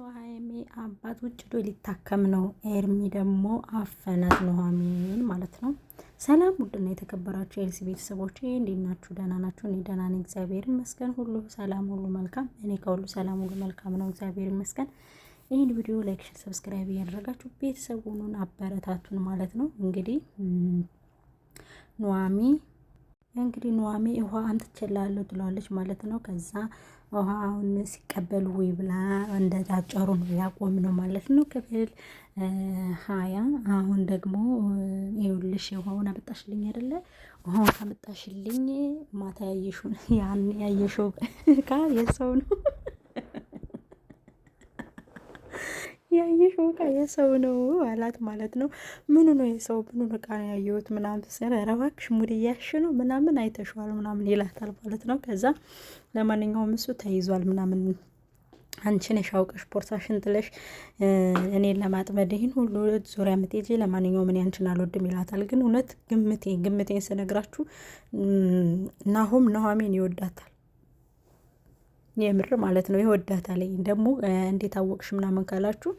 የኑሃሚ አባት ውጭ ዶ ሊታከም ነው። ኤርሚ ደግሞ አፈናት ኑሃሚን ማለት ነው። ሰላም ውድና የተከበራችሁ የኤልሲ ቤተሰቦች እንዴት ናችሁ? ደህና ናችሁ? እኔ ደህና ነኝ፣ እግዚአብሔር ይመስገን። ሁሉ ሰላም፣ ሁሉ መልካም። እኔ ከሁሉ ሰላም፣ ሁሉ መልካም ነው፣ እግዚአብሔር ይመስገን። ይህን ቪዲዮ ላይክ፣ ሼር፣ ሰብስክራይብ እያደረጋችሁ ቤተሰብ ሁኑን፣ አበረታቱን ማለት ነው። እንግዲህ ኑሃሚ ውሃ አምጥቼልሃለሁ ትለዋለች ማለት ነው። ከዛ ውሃውን ሲቀበሉ ወይ ብላ እንደታጨሩ ነው ያቆም ነው ማለት ነው። ክፍል 20 አሁን ደግሞ ይኸውልሽ ውሃውን አመጣሽልኝ አይደለ? ውሃውን ካመጣሽልኝ ማታ ያየሽውን ያን ያየሽው ካ የሰው ነው ያየሽው ዕቃ የሰው ነው አላት ማለት ነው። ምኑ ነው የሰው ምኑ ዕቃ ነው ያየሁት ምናምን ሲል ኧረ እባክሽ ሙድ እያልሽ ነው ምናምን አይተሽዋል ምናምን ይላታል ማለት ነው። ከዛ ለማንኛውም እሱ ተይዟል ምናምን አንቺ ነሽ አውቀሽ ቦርሳሽን ጥለሽ እኔን ለማጥመድ ይሄን ሁሉ ዙሪያ ምትሄጂ፣ ለማንኛውም እኔ አንቺን አልወድም ይላታል። ግን እውነት ግምቴን ስነግራችሁ ናሆም ኑሃሚን ይወዳታል፣ የምር ማለት ነው ይወዳታል። ደግሞ እንዴት አወቅሽ ምናምን ካላችሁ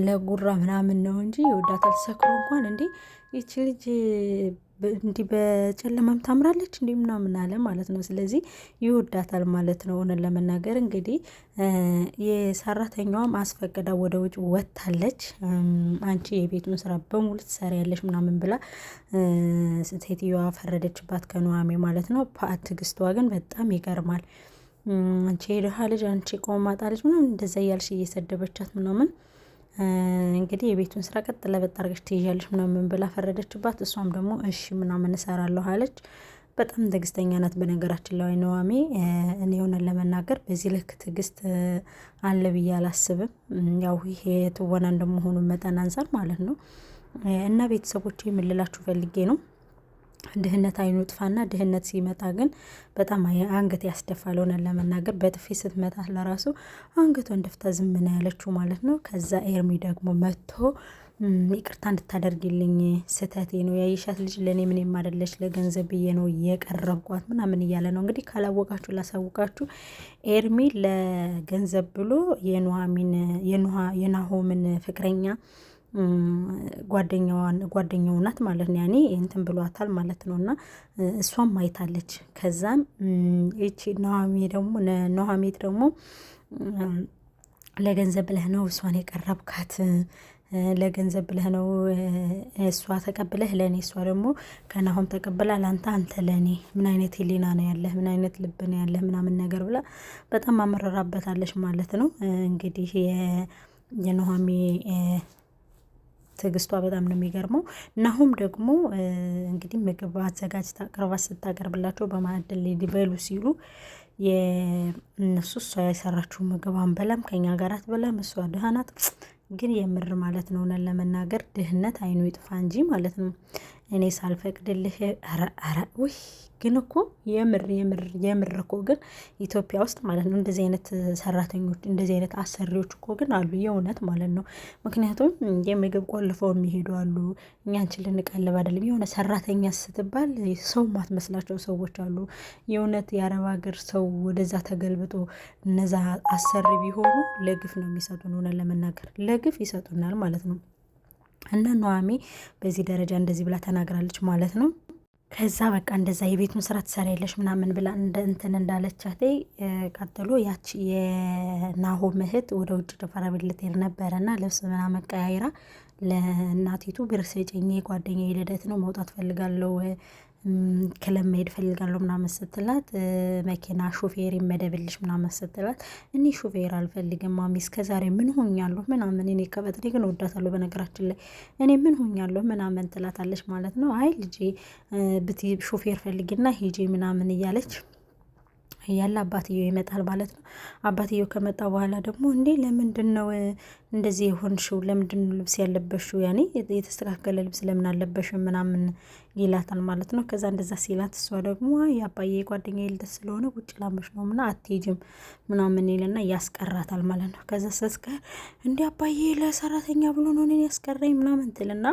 ለጉራ ምናምን ነው እንጂ ይወዳታል። ሰክሮ እንኳን እንዴ ይቺ ልጅ እንዲህ በጨለማም ታምራለች እንዴ ምናምን አለ ማለት ነው። ስለዚህ ይወዳታል ማለት ነው። ሆነን ለመናገር እንግዲህ የሰራተኛዋም አስፈቅዳ ወደ ውጭ ወጥታለች። አንቺ የቤቱን ስራ በሙሉ ትሰሪያለሽ ምናምን ብላ ሴትዮዋ ፈረደችባት ከኑሃሚ ማለት ነው። ትዕግስቷ ግን በጣም ይገርማል። አንቺ የድሃ ልጅ፣ አንቺ ቆማጣ ልጅ ምናምን እንደዛ እያልሽ እየሰደበቻት ምናምን እንግዲህ የቤቱን ስራ ቀጥ ለበጥ አድርገሽ ትይዣለሽ ምናምን ብላ ፈረደችባት። እሷም ደግሞ እሺ ምናምን እሰራለሁ አለች። በጣም ትዕግስተኛ ናት በነገራችን ላይ ኑሃሚ። እኔ ሆነን ለመናገር በዚህ ልክ ትዕግስት አለ ብዬ አላስብም። ያው ይሄ ትወና እንደመሆኑ መጠን አንፃር ማለት ነው። እና ቤተሰቦቼ የምልላችሁ ፈልጌ ነው ድህነት አይኑ ጥፋና፣ ድህነት ሲመጣ ግን በጣም አንገት ያስደፋል። ሆነን ለመናገር በጥፊ ስትመታት ለራሱ አንገቷን ደፍታ ዝም ነው ያለችው ማለት ነው። ከዛ ኤርሚ ደግሞ መጥቶ ይቅርታ እንድታደርግልኝ ስህተቴ ነው፣ ያየሻት ልጅ ለእኔ ምንም አይደለች፣ ለገንዘብ ብዬ ነው የቀረብኳት ምናምን እያለ ነው። እንግዲህ ካላወቃችሁ ላሳውቃችሁ፣ ኤርሚ ለገንዘብ ብሎ የናሆምን ፍቅረኛ ጓደኛው ናት ማለት ነው። ያኔ እንትን ብሏታል ማለት ነው። እና እሷም አይታለች። ከዛም እቺ ኑሃሚት ደግሞ ለገንዘብ ብለህ ነው እሷን የቀረብካት፣ ለገንዘብ ብለህ ነው እሷ ተቀብለህ ለእኔ፣ እሷ ደግሞ ከናሆም ተቀብላ ለአንተ፣ አንተ ለእኔ ምን አይነት ህሊና ነው ያለህ፣ ምን አይነት ልብ ነው ያለህ ምናምን ነገር ብላ በጣም አመረራበታለች ማለት ነው። እንግዲህ የኑሃሚ ትዕግስቷ በጣም ነው የሚገርመው። ናሆም ደግሞ እንግዲህ ምግብ አዘጋጅታ አቅርባ ስታቀርብላቸው በማዕድል ሊበሉ ሲሉ እነሱ እሷ የሰራችው ምግብ አንበላም፣ ከኛ ጋር አትበላም፣ እሷ ድሃ ናት። ግን የምር ማለት ነው ሆነን ለመናገር ድህነት አይኑ ይጥፋ እንጂ ማለት ነው እኔ ሳልፈቅድልህ ውይ ግን እኮ የምር እኮ ግን ኢትዮጵያ ውስጥ ማለት ነው እንደዚህ አይነት ሰራተኞች፣ እንደዚህ አይነት አሰሪዎች እኮ ግን አሉ፣ የእውነት ማለት ነው። ምክንያቱም የምግብ ቆልፈው የሚሄዱ አሉ። እኛንችን ልንቀልብ አይደለም፣ የሆነ ሰራተኛ ስትባል ሰው ማትመስላቸው ሰዎች አሉ። የእውነት የአረብ ሀገር ሰው ወደዛ ተገልብጦ እነዛ አሰሪ ቢሆኑ ለግፍ ነው የሚሰጡን፣ ሆነን ለመናገር ለግፍ ይሰጡናል ማለት ነው። እና ኑሃሚ በዚህ ደረጃ እንደዚህ ብላ ተናግራለች ማለት ነው። ከዛ በቃ እንደዛ የቤቱን ስራ ትሰሪያለሽ ምናምን ብላ እንትን እንዳለቻት ቀጥሎ ያቺ የናሆም እህት ወደ ውጭ ጭፈራ ቤት ልትሄድ ነበረና ልብስ ምናምን ቀያይራ ለእናቲቱ ብር ስጭኝ፣ ጓደኛዬ ልደት ነው መውጣት ፈልጋለሁ፣ ክለብ መሄድ ፈልጋለሁ ምናምን ስትላት፣ መኪና ሹፌር ይመደብልሽ ምናምን ስትላት፣ እኔ ሹፌር አልፈልግም ማሚ፣ እስከዛሬ ምን ሆኛለሁ ምናምን፣ እኔ ከበጥሬ ግን ወዳታለሁ በነገራችን ላይ እኔ ምን ሆኛለሁ ምናምን ትላታለች ማለት ነው። አይ ልጄ ሹፌር ፈልጊና ሂጂ ምናምን እያለች ያለ አባትየው ይመጣል ማለት ነው። አባትየው ከመጣ በኋላ ደግሞ እንዴ ለምንድን ነው እንደዚህ የሆንሽው? ለምንድን ነው ልብስ ያለበሽው? ያኔ የተስተካከለ ልብስ ለምን አለበሽም ምናምን ይላታል ማለት ነው። ከዛ እንደዛ ሲላት እሷ ደግሞ የአባዬ ጓደኛ ልደት ስለሆነ ውጭ ላመሽ ነው ምና አትሄጂም ምናምን ይልና ያስቀራታል ማለት ነው። ከዛ ሰስከር እንዴ አባዬ ለሰራተኛ ብሎ ነው እኔን ያስቀረኝ ምናምን ትልና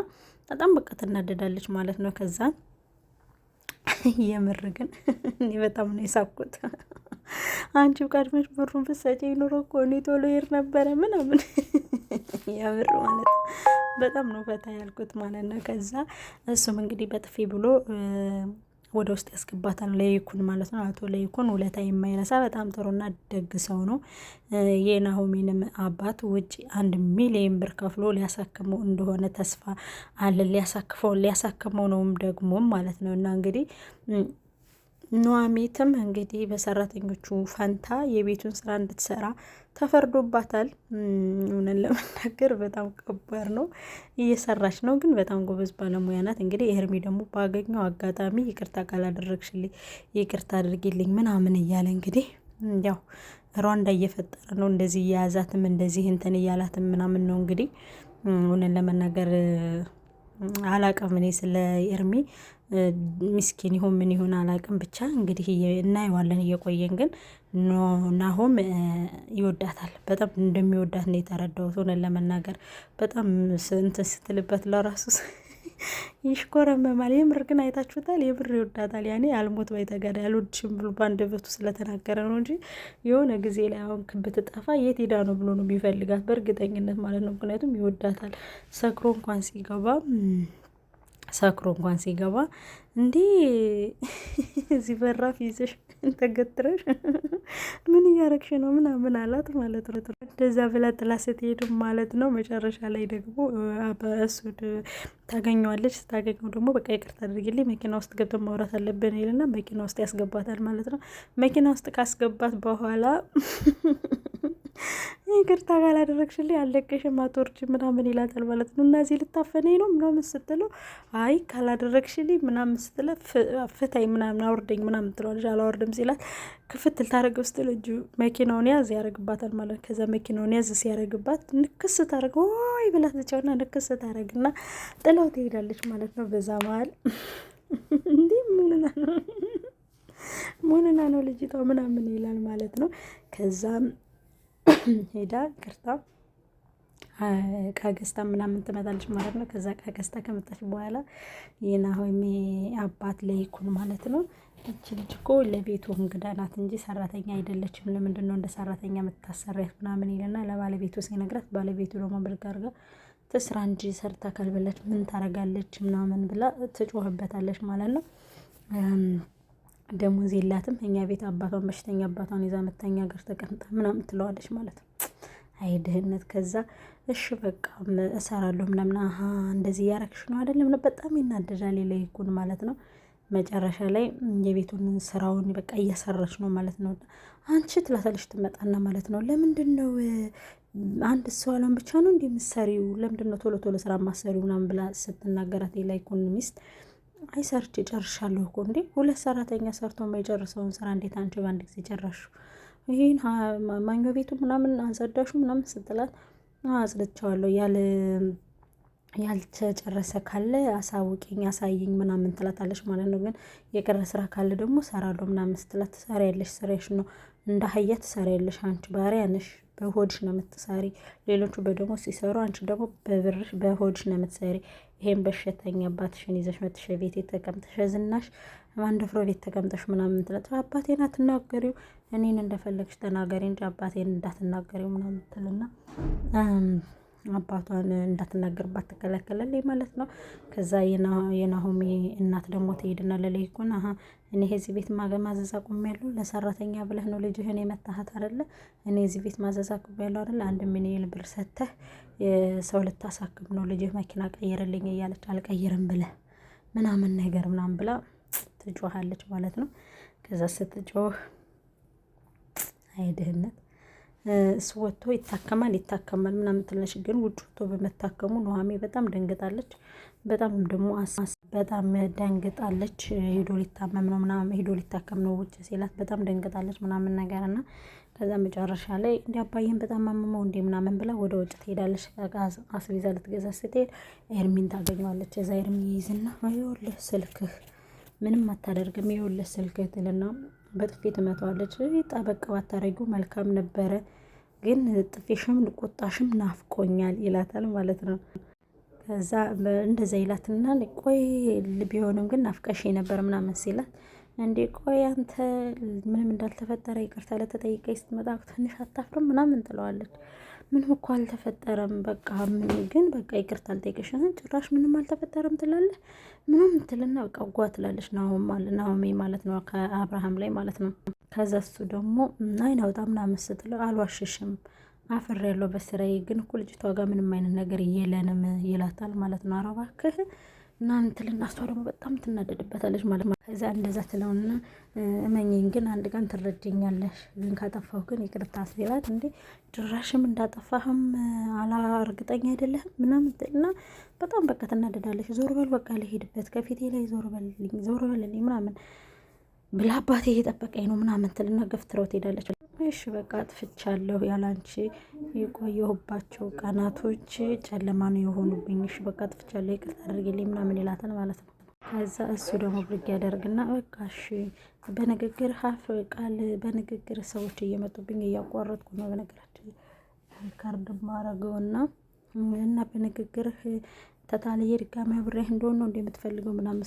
በጣም በቃ ትናደዳለች ማለት ነው። ከዛ የምር ግን እኔ በጣም ነው የሳኩት። አንቺው ቀድመሽ ብሩን ብትሰጪኝ ኑሮ እኮ እኔ ቶሎ ሄድ ነበረ ምናምን የምር ማለት በጣም ነው ፈታ ያልኩት ማለት ነው። ከዛ እሱም እንግዲህ በጥፊ ብሎ ወደ ውስጥ ያስገባታል ለይኩን ማለት ነው። አቶ ለይኩን ውለታ የማይረሳ በጣም ጥሩና ደግ ሰው ነው። የናሆሚንም አባት ውጭ 1 ሚሊዮን ብር ከፍሎ ሊያሳክመው እንደሆነ ተስፋ አለ። ሊያሳክመው ነውም ደግሞ ማለት ነው። እና እንግዲህ ኑሐሚንም እንግዲህ በሰራተኞቹ ፈንታ የቤቱን ስራ እንድትሰራ ተፈርዶባታል። እውነት ለመናገር በጣም ከባድ ነው። እየሰራች ነው ግን በጣም ጎበዝ ባለሙያ ናት። እንግዲህ ኤርሚ ደግሞ ባገኘው አጋጣሚ ይቅርታ ካላደረግሽልኝ ይቅርታ አድርጊልኝ ምናምን እያለ እንግዲህ ያው ሯንዳ እየፈጠረ ነው። እንደዚህ እየያዛትም እንደዚህ እንትን እያላትም ምናምን ነው። እንግዲህ እውነት ለመናገር አላቅም እኔ ስለ ኤርሚ ምስኪን ይሁን ምን ይሁን አላቅም። ብቻ እንግዲህ እናየዋለን እየቆየን። ግን ናሆም ይወዳታል፣ በጣም እንደሚወዳት ነው የተረዳሁት። ሆነን ለመናገር በጣም እንትን ስትልበት ለራሱ ይሽኮረመማል። የምር ግን አይታችሁታል፣ የምር ይወዳታል። ያኔ አልሞት ባይተጋዳ አልወድሽም ብሎ በአንደበቱ ስለተናገረ ነው እንጂ የሆነ ጊዜ ላይ አሁን ብትጠፋ የት ሄዳ ነው ብሎ ነው የሚፈልጋት በእርግጠኝነት ማለት ነው። ምክንያቱም ይወዳታል። ሰክሮ እንኳን ሲገባ እንዲህ እዚህ በራፍ ይዘሽ ተገትረሽ ምን እያረግሽ ነው ምናምን አላት ማለት ነው። እንደዛ ብላ ጥላ ስትሄዱ ማለት ነው። መጨረሻ ላይ ደግሞ እሱ ታገኘዋለች። ስታገኘው ደግሞ በቃ ይቅርታ አድርጊልኝ መኪና ውስጥ ገብተን ማውራት አለብን ይልና መኪና ውስጥ ያስገባታል ማለት ነው። መኪና ውስጥ ካስገባት በኋላ ይቅርታ ካላደረግሽልኝ አልለቅሽም አትወርጂም ምናምን ይላታል ማለት ነው። እና እዚህ ልታፈነኝ ነው ምናምን ስትለው አይ ካላደረግሽልኝ ምናምን ስትለ ፍታይ ምናምን አውርደኝ ምናምን ትለዋለች። አላወርድም ሲላት ክፍት ልታደርገው ስትል እጁ መኪናውን ያዝ ያደርግባታል ማለት ነው። ከዛ መኪናውን ያዝ ሲያደርግባት ንክስ ታደርግ ወይ ብላ ትጫውና ንክስ ታደርግና ጥለው ትሄዳለች ማለት ነው። በዛ መሀል እንዲህ ሙንና ነው ልጅቷ ምናምን ይላል ማለት ነው። ከዛም ሄዳ ቅርታ ከገዝታ ምናምን ትመጣለች ማለት ነው። ከዛ ከገዝታ ከመጣች በኋላ የናሆሚ አባት ለይኩን ማለት ነው እች ልጅ እኮ ለቤቱ እንግዳ ናት እንጂ ሰራተኛ አይደለችም፣ ለምንድን ነው እንደ ሰራተኛ የምታሰሪያት ምናምን ይልና ለባለቤቱ ሲነግራት፣ ባለቤቱ ደግሞ ብድግ አድርጋ ትስራ እንጂ ሰርታ ካልበላች ምን ታረጋለች ምናምን ብላ ትጮህበታለች ማለት ነው። ደሞዝ የላትም እኛ ቤት አባቷን በሽተኛ አባቷን ይዛ መተኛ ጋር ተቀምጣ ምናምን ትለዋለች ማለት ነው። አይ ድህነት። ከዛ እሺ በቃ እሰራለሁ ምናምን እንደዚህ እያረግሽ ነው አይደለም። በጣም ይናደዳል ለይኩን ማለት ነው። መጨረሻ ላይ የቤቱን ስራውን በቃ እየሰራች ነው ማለት ነው። አንቺ ትላታለች ትመጣና ማለት ነው። ለምንድን ነው አንድ ሰው አለም ብቻ ነው እንዲህ የምትሰሪው? ለምንድን ነው ቶሎ ቶሎ ስራ ማሰሪው ምናምን ብላ ስትናገራት የለይኩን ሚስት አይ ሰርቼ ጨርሻለሁ እኮ እንዴ 2 ሰራተኛ ሰርቶ የማይጨርሰውን ስራ እንዴት አንቺ በአንድ ጊዜ ጨረሹ? ይሄን ማኞ ቤቱ ምናምን አንጸዳሹ ምናምን ስትላት አጽድቻለሁ ያልተጨረሰ ካለ አሳውቂኝ አሳይኝ ምናምን ትላታለች ማለት ነው። ግን የቀረ ስራ ካለ ደግሞ ሰራለሁ ምናምን ስትላት ትሰሪያለሽ፣ ስራሽ ነው እንደ አህያ ትሰሪያለሽ፣ አንቺ ባሪያ ነሽ፣ በሆድሽ ነው የምትሰሪ። ሌሎቹ በደሞ ሲሰሩ አንቺ ደግሞ በብርሽ በሆድሽ ነው የምትሰሪ። ይሄን በሽተኛ አባትሽን ይዘሽ መጥተሽ ቤት ተቀምጠሽ ዝናሽ ማንደፍሮ ቤት ተቀምጠሽ ምናምን ትላት። አባቴን አትናገሪው፣ እኔን እንደፈለግሽ ተናገሪ እንጂ አባቴን እንዳትናገሪው ምናምን ትልና አባቷን እንዳትናገርባት ትከለከላለች ማለት ነው። ከዛ የናሆሚ እናት ደግሞ ትሄድና ለለይኩን እኔ እዚህ ቤት ማዘዝ አቁሜያለሁ፣ ለሰራተኛ ብለህ ነው ልጅህን የመታሃት አይደለ? እኔ እዚህ ቤት ማዘዝ አቁሜያለሁ አይደለ? 1 ሚሊዮን ብር ሰጥተህ ሰው ልታሳክም ነው ልጅህ መኪና ቀይርልኝ እያለች አልቀይርም ብለህ ምናምን ነገር ምናምን ብላ ትጮሃለች ማለት ነው። ከዛ ስትጮህ አይ ድህነት እሱ ወጥቶ ይታከማል ምናምን ትለሽ፣ ግን ውጭ ወጥቶ በመታከሙ ኑሐሚ በጣም ደንግጣለች። በጣም ደግሞ በጣም ደንግጣለች። ሄዶ ሊታመም ነው ምናምን ሄዶ ሊታከም ነው ውጭ ሲላት በጣም ደንግጣለች ምናምን ነገር እና ከዛ መጨረሻ ላይ እንዲ አባዬን በጣም አመመው እንዲ ምናምን ብላ ወደ ውጭ ትሄዳለች። አስቤዛ ልትገዛ ስትሄድ ኤርሚን ታገኘዋለች። እዛ ኤርሚ ይይዝና ይኸውልህ ስልክህ ምንም አታደርግም፣ ይኸውልህ ስልክህ ትልና በጥፊ ትመታዋለች። ጠበቅ ባታረጊው መልካም ነበረ፣ ግን ጥፊሽም ቁጣሽም ናፍቆኛል ይላታል ማለት ነው። ከዛ እንደዛ ይላትና ቆይ ቢሆንም ግን ናፍቀሽ ነበር ምናምን ሲላት እንዴ ቆይ አንተ ምንም እንዳልተፈጠረ ይቅርታ ለተጠይቀኝ ስትመጣ ትንሽ አታፍርም ምናምን ትለዋለች። ምንም እኮ አልተፈጠረም በቃ ግን በቃ ይቅርታ አልጠይቅሽም ጭራሽ ምንም አልተፈጠረም ትላለህ ምንም ትልና በቃ ጓ ትላለች ናሆሜ ማለት ነው ከአብርሃም ላይ ማለት ነው። ከዛ እሱ ደግሞ አይን አውጣ ምናምን ስትለው አልዋሽሽም አፍሬ ያለው በስራዬ ግን እኮ ልጅቷ ጋር ምንም አይነት ነገር የለንም ይላታል ማለት ነው። ኧረ እባክህ እናንተ ልናሷ ደግሞ በጣም ትናደድበታለች ማለት ነው። ከዛ እንደዛ ትለውና እመኝኝ ግን አንድ ቀን ትረጅኛለሽ ግን ካጠፋሁ ግን ይቅርታ ሲላት እንዴ ድራሽም እንዳጠፋህም እርግጠኛ አይደለህም ምናምን እና በጣም በቃ ትናደዳለች። ዞር በል በቃ ልሄድበት ከፊቴ ላይ ዞር በልልኝ ምናምን ብላ አባቴ እየጠበቀኝ ነው ምናምን ትልና ገፍትረው ትሄዳለች። እሺ በቃ አጥፍቻለሁ ያላንቺ የቆየሁባቸው ቀናቶች ጨለማ ነው የሆኑብኝ። እሺ በቃ አጥፍቻለሁ ይቅርታ አድርጊልኝ ምናምን ይላታል ማለት ነው። ከዛ እሱ ደግሞ ብድግ ያደርግና በቃ እሺ በንግግር ቃል በንግግር ሰዎች እየመጡብኝ እያቋረጥኩ ነው በነገራችን ካርድ ማረገውና እና በንግግርህ ተታለየ ድጋሚ አብሬህ እንደሆነ ነው እንደምትፈልገው ምናምን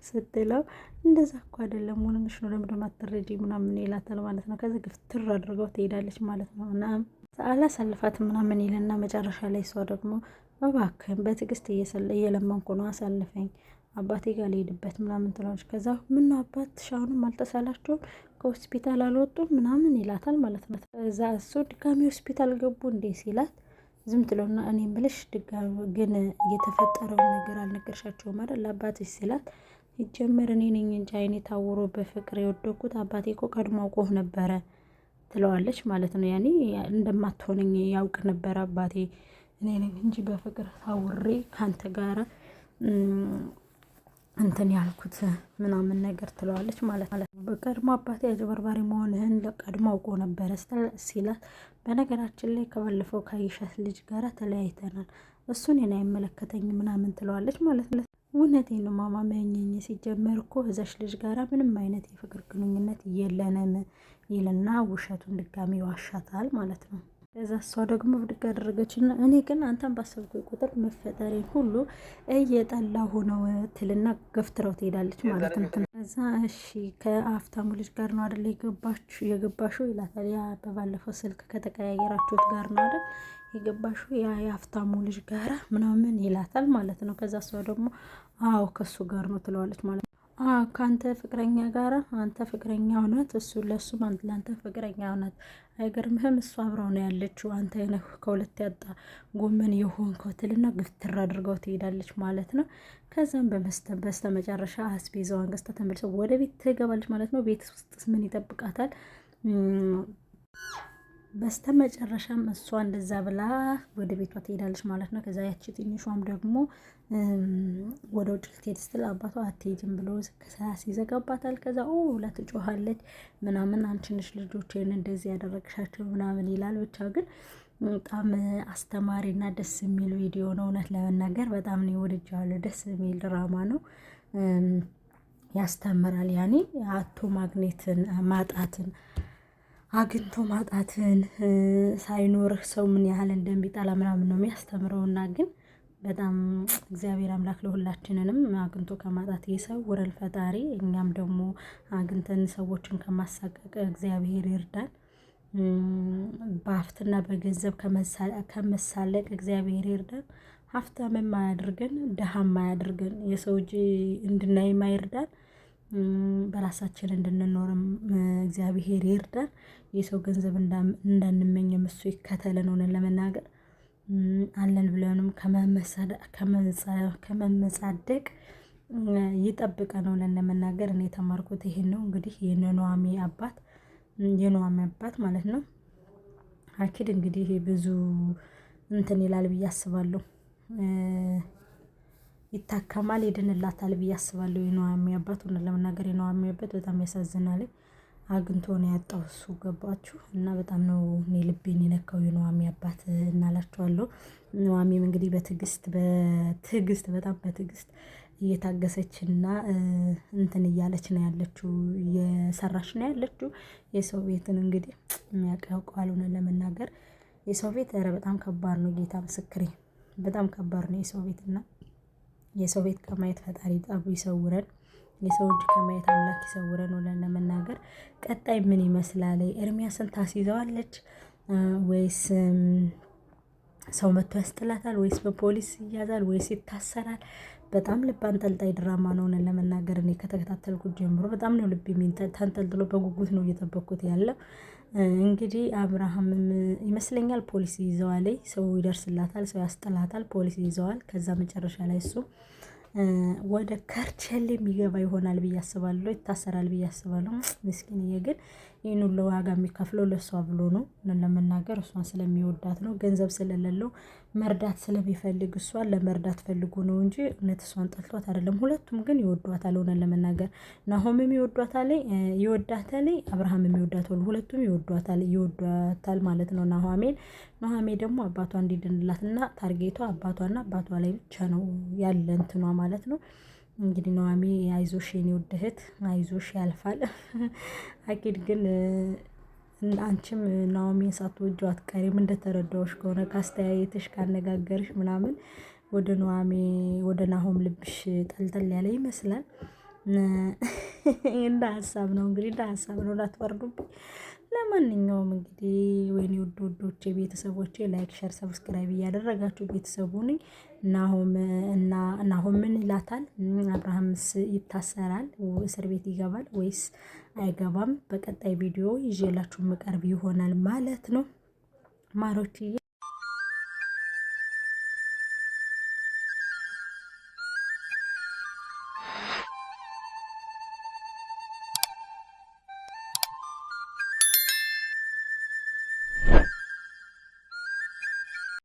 ስትለው እንደዛ እኮ አይደለም ሆነሽ ነው ለምን ማትረጂ ምናምን ይላታል ማለት ነው። ከዛ ግፍትር አድርገው ትሄዳለች ማለት ነው። እና አላሳልፋትም ምናምን ይልና መጨረሻ ላይ እሷ ደግሞ እባክህን በትዕግስት እየለመንኩ ነው አሳልፈኝ አባቴ ጋር ልሄድበት ምናምን ትላለች። ከዛ ምን አባትሽ አሁንም አልተሳላቸውም ከሆስፒታል አልወጡም ምናምን ይላታል ማለት ነው። እዛ እሱ ድጋሚ ሆስፒታል ገቡ እንዴ ሲላት ዝም ትለውና እኔ ብልሽ ድጋሚ ግን እየተፈጠረውን ነገር አልነገርሻቸውም አይደል ለአባትሽ ሲላት ይጀመር እኔ ነኝ እንጂ አይኔ ታውሮ በፍቅር የወደኩት አባቴ እኮ ቀድሞ አውቆህ ነበረ ትለዋለች ማለት ነው። ያኔ እንደማትሆነኝ ያውቅ ነበር አባቴ እኔ ነኝ እንጂ በፍቅር ታውሬ ካንተ ጋራ እንትን ያልኩት ምናምን ነገር ትለዋለች ማለት ነው። በቀድሞ አባቴ አጭበርባሪ መሆንህን ለቀድሞ አውቆ ነበረ ሲላት በነገራችን ላይ ከባለፈው ካየሻት ልጅ ጋራ ተለያይተናል እሱን እኔን አይመለከተኝም ምናምን ትለዋለች ማለት ነው። እውነቴን ነው ማማ መኘኝ ሲጀመር እኮ እዛሽ ልጅ ጋራ ምንም አይነት የፍቅር ግንኙነት የለንም ይልና ውሸቱን ድጋሚ ዋሻታል ማለት ነው። እዛ እሷ ደግሞ ብድግ አደረገችና እኔ ግን አንተን ባሰብኩ ቁጥር መፈጠሬን ሁሉ እየጠላሁ ነው ትልና ገፍትረው ትሄዳለች ማለት ነው። እዛ እሺ ከአፍታሙ ልጅ ጋር ነው አይደል የገባሽው ይላታል። ያ በባለፈው ስልክ ከተቀያየራችሁት ጋር ነው አይደል የገባሽው ያ የአፍታሙ ልጅ ጋራ ምናምን ይላታል ማለት ነው። ከዛ እሷ ደግሞ አዎ ከሱ ጋር ነው ትለዋለች ማለት ነው። ከአንተ ፍቅረኛ ጋራ አንተ ፍቅረኛ እውነት እሱ ለሱ ለአንተ ፍቅረኛ እውነት አይገርምህም? እሱ አብረው ነው ያለችው አንተ ነህ ከሁለት ያጣ ጎመን የሆንከው ትልና ግፍትር አድርገው ትሄዳለች ማለት ነው። ከዛም በስተ መጨረሻ አስቤዛዋን ገዝታ ተመልሰው ወደ ቤት ትገባለች ማለት ነው። ቤት ውስጥ ምን ይጠብቃታል? በስተ መጨረሻም እሷ እንደዛ ብላ ወደ ቤቷ ትሄዳለች ማለት ነው። ከዛ ያቺ ትንሿም ደግሞ ወደ ውጭ ልትሄድ ስትል አባቷ አትሄጂም ብሎ ከሳያስ ይዘጋባታል። ከዛ ብላ ትጮኻለች ምናምን አንቺ ነሽ ልጆቼን እንደዚህ ያደረግሻቸው ምናምን ይላል። ብቻ ግን በጣም አስተማሪና ደስ የሚል ቪዲዮ ነው። እውነት ለመናገር በጣም ነው ወድጄዋለሁ። ደስ የሚል ድራማ ነው። ያስተምራል። ያኔ አቶ ማግኘትን ማጣትን አግኝቶ ማጣትን ሳይኖርህ ሰው ምን ያህል እንደሚጠላ ምናምን ነው የሚያስተምረውና ግን በጣም እግዚአብሔር አምላክ ለሁላችንንም አግኝቶ ከማጣት ይሰውረን ፈጣሪ። እኛም ደግሞ አግኝተን ሰዎችን ከማሳቀቅ እግዚአብሔር ይርዳን። በሀብትና በገንዘብ ከመሳለቅ እግዚአብሔር ይርዳን። ሀብታምም አያድርገን፣ ደሃም አያድርገን። የሰው እጅ እንድናይም አይርዳን። በራሳችን እንድንኖርም እግዚአብሔር ይርዳን። የሰው ገንዘብ እንዳንመኝም እሱ ይከተለን። ሆነን ለመናገር አለን ብለንም ከመመጻደቅ ይጠብቀን። ሆነን ለመናገር እኔ የተማርኩት ይሄን ነው። እንግዲህ የኑሃሚ አባት ማለት ነው። አኪድ እንግዲህ ብዙ እንትን ይላል ብዬ አስባለሁ። ይታከማል፣ ይድንላታል ብዬ አስባለሁ። የኑሃሚ አባት ሆነን ለመናገር የኑሃሚ አባት በጣም ያሳዝናል። አግኝቶ ነው ያጣው እሱ ገባችሁ። እና በጣም ነው እኔ ልቤን የነካው የኑሃሚ አባት እናላችኋለሁ። ኑሃሚም እንግዲህ በትዕግስት በጣም በትዕግስት እየታገሰችና እንትን እያለች ነው ያለችው፣ እየሰራች ነው ያለችው። የሰው ቤትን እንግዲህ የሚያውቀው ቃሉን ለመናገር የሰው ቤት ኧረ በጣም ከባድ ነው። ጌታ ምስክሬ በጣም ከባድ ነው የሰው ቤት እና የሰው ቤት ከማየት ፈጣሪ ጠቡ ይሰውረን። የሰው እጅ ከማየት አምላክ ይሰውረን። ሆነን ለመናገር ቀጣይ ምን ይመስላል? ኤርሚያስን ታስይዘዋለች ወይስ ሰው መጥቶ ያስጥላታል? ወይስ በፖሊስ ይያዛል? ወይስ ይታሰራል? በጣም ልብ አንጠልጣይ ድራማ ነው። ሆነን ለመናገር እኔ ከተከታተልኩት ጀምሮ በጣም ነው ልብ ተንጠልጥሎ በጉጉት ነው እየጠበቅኩት ያለው። እንግዲህ አብርሃምም ይመስለኛል ፖሊስ ይዘዋል። ሰው ይደርስላታል፣ ሰው ያስጥላታል፣ ፖሊስ ይዘዋል። ከዛ መጨረሻ ላይ እሱ ወደ ከርቸሌ የሚገባ ይሆናል ብዬ አስባለሁ። ይታሰራል ብዬ አስባለሁ። ምስኪንዬ ግን ይህን ሁሉ ዋጋ የሚከፍለው ለእሷ ብሎ ነው። ለመናገር እሷን ስለሚወዳት ነው። ገንዘብ ስለሌለው መርዳት ስለሚፈልግ እሷን ለመርዳት ፈልጎ ነው እንጂ እውነት እሷን ጠልቷት አይደለም። ሁለቱም ግን ይወዷታል። ሆነን ለመናገር ናሆምም ይወዳታል፣ አብርሃምም ይወዳታል። ሁለቱም ይወዷታል ማለት ነው ኑሃሜ ደግሞ አባቷ እንዲድንላትና ታርጌቷ አባቷና አባቷ ላይ ብቻ ነው ያለ እንትኗ ማለት ነው። እንግዲህ ኑሃሜ አይዞሽ የኔ ውድ እህት አይዞሽ ያልፋል። አኪድ ግን አንቺም ናሆሜን ሳትወጂው አትቀሪም። እንደተረዳሁሽ ከሆነ ካስተያየትሽ ካነጋገርሽ ምናምን ወደ ናሆም ልብሽ ጠልጠል ያለ ይመስላል። እንደ ሀሳብ ነው እንግዲህ እንደ ሀሳብ ነው፣ እንዳትፈርዱብኝ። ለማንኛውም እንግዲህ ወይኔ ውዶቼ ቤተሰቦቼ ላይክ ሸር ሰብስክራይብ እያደረጋችሁ ቤተሰቡ ነኝ። ናሆም ምን ይላታል? አብርሃምስ ይታሰራል እስር ቤት ይገባል ወይስ አይገባም? በቀጣይ ቪዲዮ ይዤላችሁ መቀርብ ይሆናል ማለት ነው ማሮችዬ።